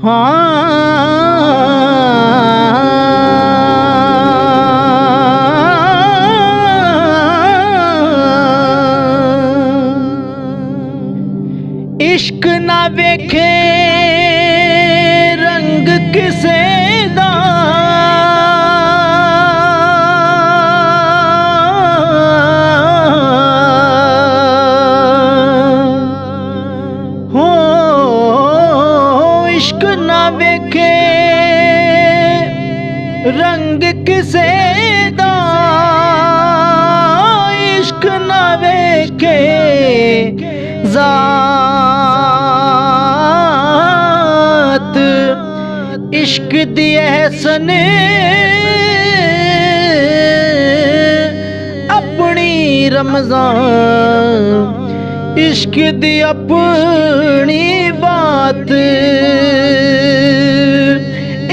इश्क ना वेखे रंग किसे दा, हो इश्क ना वेखे रंग किसे दा, इश्क ना वेखे जात, इश्क दी एहसन अपनी रमजान, इश्क दी अपनी बात,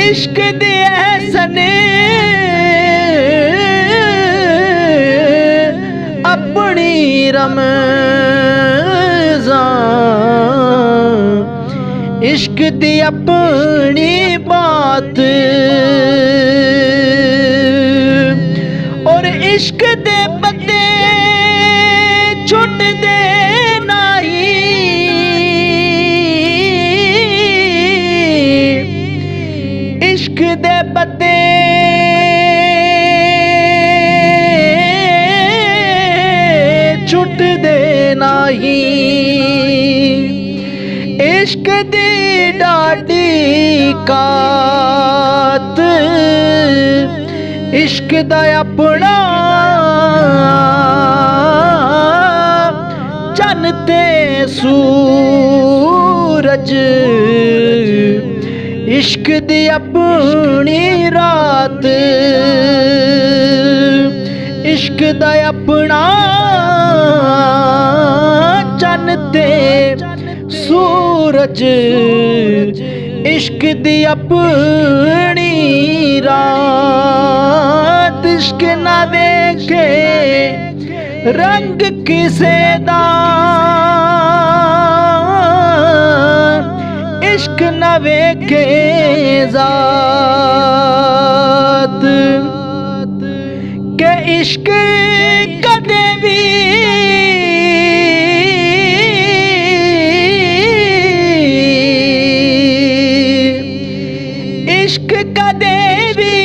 इश्क दी एहसन अपनी रमजान, इश्क दी अपनी बात। और इश्क दे पत्ते छुट दे नहीं, इश्क दे पत्ते छुट दे नहीं, इश्क दी डाडी कात, इश्क दा अपना चन्न ते सूरज, इश्क दी अपनी रात, इश्क दा अपना चन्न ते सूरज, इश्क दी अपनी रात, इश्क ना वेखे रंग किसे दा, इश्क ना वेखे जात, के इश्क कदे भी इश्क कदे भी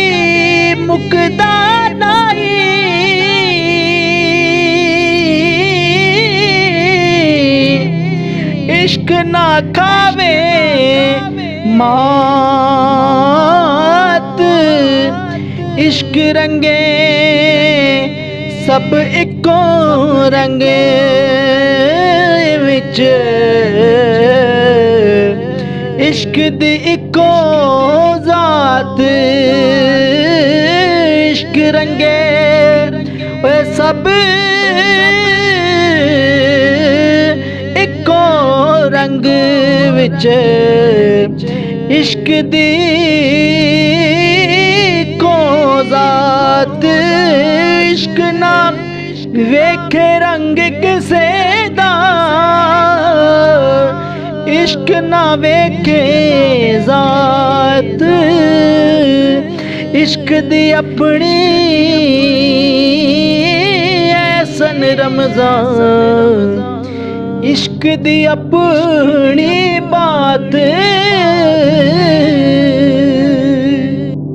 मुकदा नहीं, इश्क ना खावे मात, इश्क रंगे सब इको रंगे विच, इश्क दी इको जात, इश्क रंगे वे सब इको रंग विच, इश्क दी इको जात, इश्क ना वेखे रंग किसे दा, इश्क ना वेखे जात, इश्क दी अपनी एहसन रमजान, इश्क दी अपनी बात।